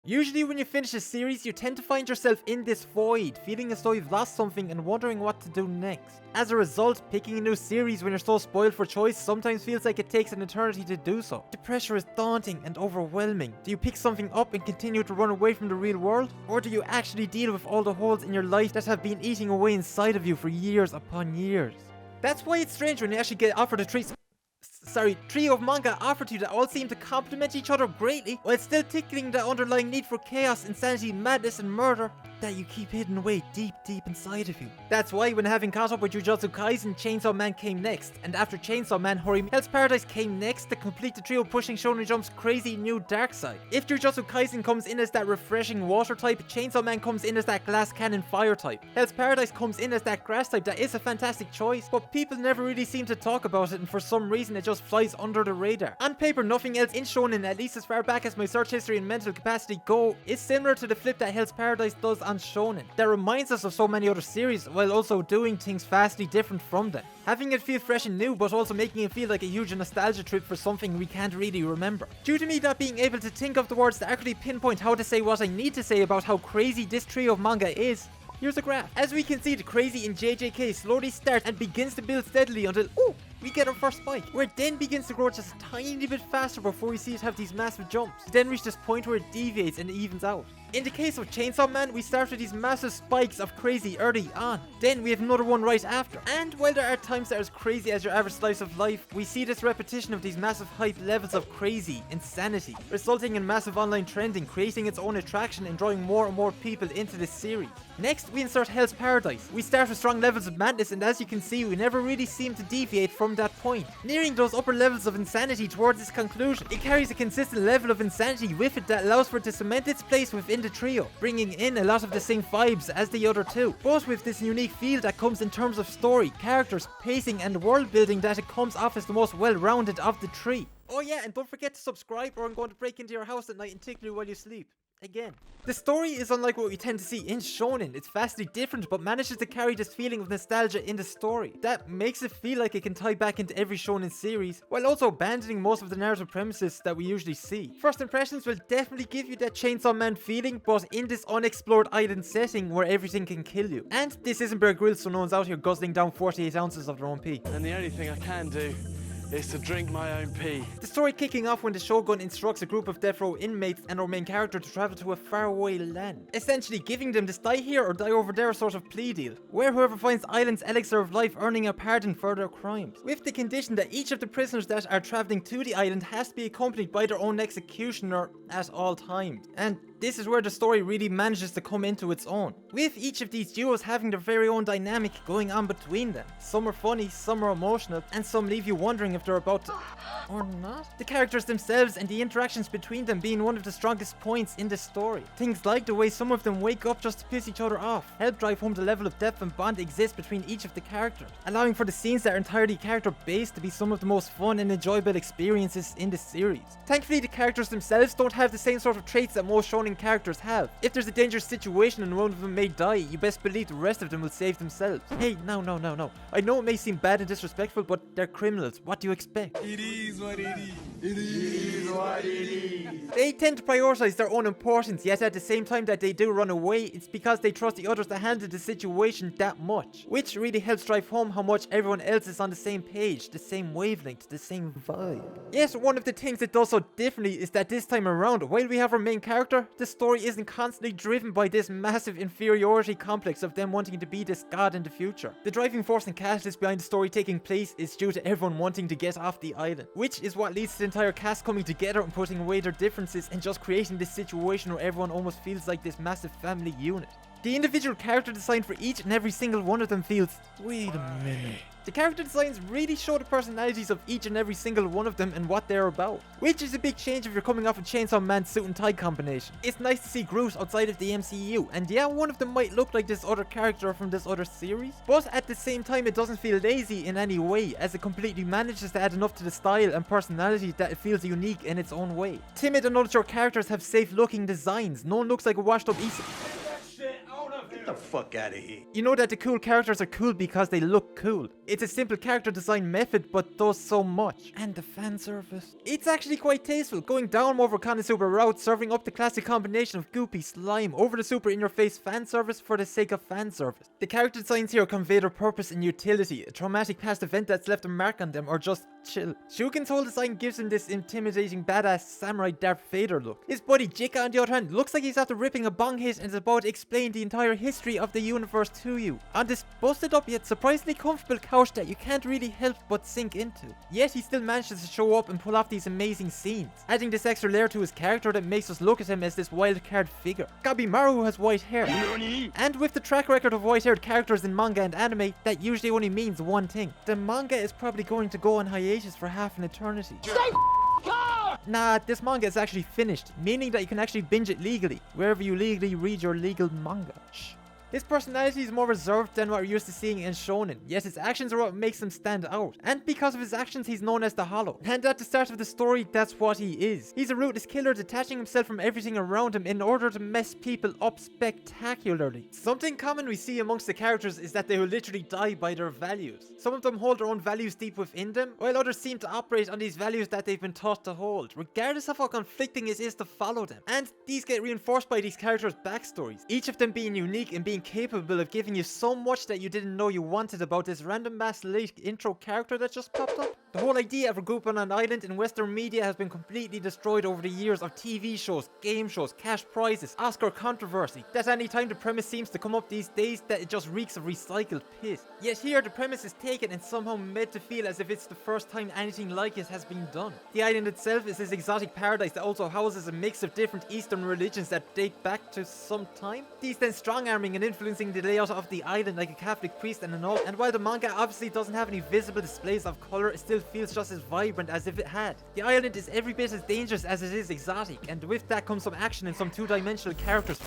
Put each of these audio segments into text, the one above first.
Usually when you finish a series, you tend to find yourself in this void, feeling as though you've lost something and wondering what to do next. As a result, picking a new series when you're so spoiled for choice sometimes feels like it takes an eternity to do so. The pressure is daunting and overwhelming. Do you pick something up and continue to run away from the real world? Or do you actually deal with all the holes in your life that have been eating away inside of you for years upon years? That's why it's strange when you actually get offered a trio of manga offered to you that all seem to complement each other greatly, while still tickling the underlying need for chaos, insanity, madness, and murder that you keep hidden away deep inside of you. That's why when having caught up with Jujutsu Kaisen, Chainsaw Man came next, and after Chainsaw Man, Hell's Paradise came next to complete the trio pushing Shonen Jump's crazy new dark side. If Jujutsu Kaisen comes in as that refreshing water type, Chainsaw Man comes in as that glass cannon fire type. Hell's Paradise comes in as that grass type that is a fantastic choice, but people never really seem to talk about it, and for some reason it just flies under the radar. On paper, nothing else in Shonen, at least as far back as my search history and mental capacity go, is similar to the flip that Hell's Paradise does on Shonen. That reminds us of so many other series, while also doing things vastly different from them. Having it feel fresh and new, but also making it feel like a huge nostalgia trip for something we can't really remember. Due to me not being able to think of the words to actually pinpoint how to say what I need to say about how crazy this trio of manga is, here's a graph. As we can see, the crazy in JJK slowly starts and begins to build steadily until, we get our first spike, where it then begins to grow just a tiny bit faster before we see it have these massive jumps, to then reach this point where it deviates and evens out. In the case of Chainsaw Man, we start with these massive spikes of crazy early on. Then we have another one right after. And while there are times that are as crazy as your average slice of life, we see this repetition of these massive hype levels of crazy, insanity, resulting in massive online trending, creating its own attraction and drawing more and more people into this series. Next, we insert Hell's Paradise. We start with strong levels of madness, and as you can see, we never really seem to deviate from that point, nearing those upper levels of insanity towards its conclusion. It carries a consistent level of insanity with it that allows for it to cement its place within the trio, bringing in a lot of the same vibes as the other two, but with this unique feel that comes in terms of story, characters, pacing, and world building that it comes off as the most well-rounded of the three. Oh yeah, and don't forget to subscribe or I'm going to break into your house at night and tickle you while you sleep. Again. The story is unlike what we tend to see in Shonen. It's vastly different, but manages to carry this feeling of nostalgia in the story. That makes it feel like it can tie back into every Shonen series, while also abandoning most of the narrative premises that we usually see. First impressions will definitely give you that Chainsaw Man feeling, but in this unexplored island setting where everything can kill you. And this isn't Bear Grylls, so no one's out here guzzling down 48 ounces of their own pee. And the only thing I can do is to drink my own pee. The story kicking off when the Shogun instructs a group of death row inmates and our main character to travel to a faraway land, essentially giving them this die here or die over there sort of plea deal, where whoever finds island's elixir of life earning a pardon for their crimes, with the condition that each of the prisoners that are traveling to the island has to be accompanied by their own executioner at all times. And this is where the story really manages to come into its own, with each of these duos having their very own dynamic going on between them. Some are funny, some are emotional, and some leave you wondering if they're about to or not. The characters themselves and the interactions between them being one of the strongest points in the story. Things like the way some of them wake up just to piss each other off, help drive home the level of depth and bond exists between each of the characters, allowing for the scenes that are entirely character based to be some of the most fun and enjoyable experiences in the series. Thankfully, the characters themselves don't have the same sort of traits that most shonen characters have. If there's a dangerous situation and one of them may die, you best believe the rest of them will save themselves. Hey, no. I know it may seem bad and disrespectful, but they're criminals. What do you expect? It is what it is. It is what it is. They tend to prioritize their own importance, yet at the same time that they do run away, it's because they trust the others to handle the situation that much, which really helps drive home how much everyone else is on the same page, the same wavelength, the same vibe. Yes, one of the things it does so differently is that this time around, while we have our main character, the story isn't constantly driven by this massive inferiority complex of them wanting to be this god in the future. The driving force and catalyst behind the story taking place is due to everyone wanting to get off the island, which is what leads to the entire cast coming together and putting away their differences and just creating this situation where everyone almost feels like this massive family unit. The individual character design for each and every single one of them feels, wait a minute. The character designs really show the personalities of each and every single one of them and what they're about, which is a big change if you're coming off a Chainsaw Man suit and tie combination. It's nice to see Groot outside of the MCU, and yeah, one of them might look like this other character from this other series, but at the same time it doesn't feel lazy in any way, as it completely manages to add enough to the style and personality that it feels unique in its own way. Timid and unsure characters have safe looking designs. No one looks like a washed up Issa. the fuck out of here. You know that the cool characters are cool because they look cool. It's a simple character design method, but does so much. And the fan service. It's actually quite tasteful, going down more of a Konosuba route, serving up the classic combination of goopy slime over the super in-your-face fan service for the sake of fan service. The character designs here convey their purpose and utility, a traumatic past event that's left a mark on them, or just chill. Shuken's whole design gives him this intimidating badass samurai Darth Vader look. His buddy Jika on the other hand looks like he's after ripping a bong hit and is about to explain the entire history of the universe to you on this busted up yet surprisingly comfortable couch that you can't really help but sink into. Yet he still manages to show up and pull off these amazing scenes, adding this extra layer to his character that makes us look at him as this wild card figure. Gabimaru has white hair, and with the track record of white haired characters in manga and anime, that usually only means one thing: the manga is probably going to go on hiatus for half an eternity. Nah, this manga is actually finished, meaning that you can actually binge it legally, wherever you legally read your legal manga. Shh. His personality is more reserved than what we're used to seeing in Shonen, yet his actions are what makes him stand out. And because of his actions, he's known as the Hollow. And at the start of the story, that's what he is. He's a ruthless killer detaching himself from everything around him in order to mess people up spectacularly. Something common we see amongst the characters is that they will literally die by their values. Some of them hold their own values deep within them, while others seem to operate on these values that they've been taught to hold, regardless of how conflicting it is to follow them. And these get reinforced by these characters' backstories, each of them being unique and being capable of giving you so much that you didn't know you wanted about this random ass late intro character that just popped up. The whole idea of a group on an island in Western media has been completely destroyed over the years of TV shows, game shows, cash prizes, Oscar controversy, that any time the premise seems to come up these days that it just reeks of recycled piss. Yet here the premise is taken and somehow made to feel as if it's the first time anything like it has been done. The island itself is this exotic paradise that also houses a mix of different Eastern religions that date back to some time. These then strong-arming and influencing the layout of the island like a Catholic priest and all, and while the manga obviously doesn't have any visible displays of colour, it still feels just as vibrant as if it had. The island is every bit as dangerous as it is exotic, and with that comes some action and some two-dimensional characters.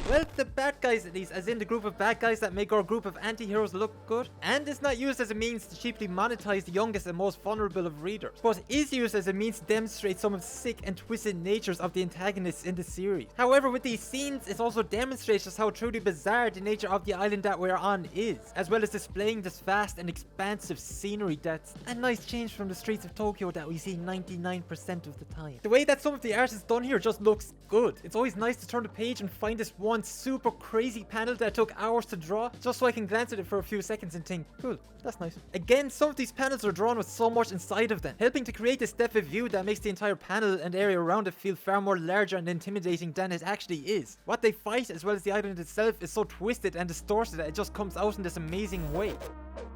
Well, the bad guys at least, as in the group of bad guys that make our group of anti-heroes look good, and is not used as a means to cheaply monetize the youngest and most vulnerable of readers, but is used as a means to demonstrate some of the sick and twisted natures of the antagonists in the series. However, with these scenes, it also demonstrates just how truly bizarre the nature of the island that we're on is, as well as displaying this vast and expansive scenery that's a nice change from the streets of Tokyo that we see 99% of the time. The way that some of the art is done here just looks good. It's always nice to turn the page and find this one super crazy panel that took hours to draw, just so I can glance at it for a few seconds and think, cool, that's nice. Again, some of these panels are drawn with so much inside of them, helping to create this depth of view that makes the entire panel and area around it feel far more larger and intimidating than it actually is. What they fight, as well as the island itself, is so twisted and distorted that it just comes out in this amazing way.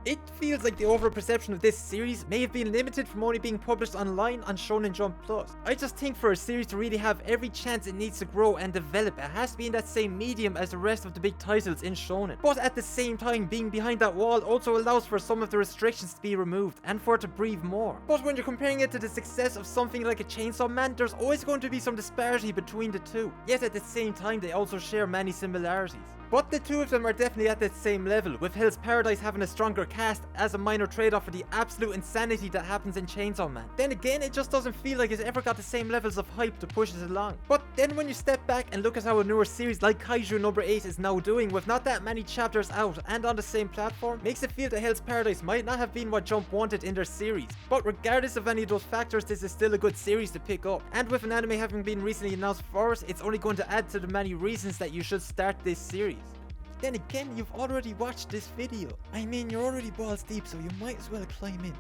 It feels like the overall perception of this series may have been limited from only being published online on Shonen Jump Plus. I just think for a series to really have every chance it needs to grow and develop, it has to be in that same medium as the rest of the big titles in Shonen. But at the same time, being behind that wall also allows for some of the restrictions to be removed and for it to breathe more. But when you're comparing it to the success of something like a Chainsaw Man, there's always going to be some disparity between the two. Yet at the same time, they also share many similarities. But the two of them are definitely at that same level, with Hell's Paradise having a stronger cast as a minor trade-off for the absolute insanity that happens in Chainsaw Man. Then again, it just doesn't feel like it's ever got the same levels of hype to push it along. But then when you step back and look at how a newer series like Kaiju number 8 is now doing, with not that many chapters out and on the same platform, makes it feel that Hell's Paradise might not have been what Jump wanted in their series. But regardless of any of those factors, this is still a good series to pick up. And with an anime having been recently announced for it, it's only going to add to the many reasons that you should start this series. Then again, you've already watched this video. I mean, you're already balls deep, so you might as well climb in.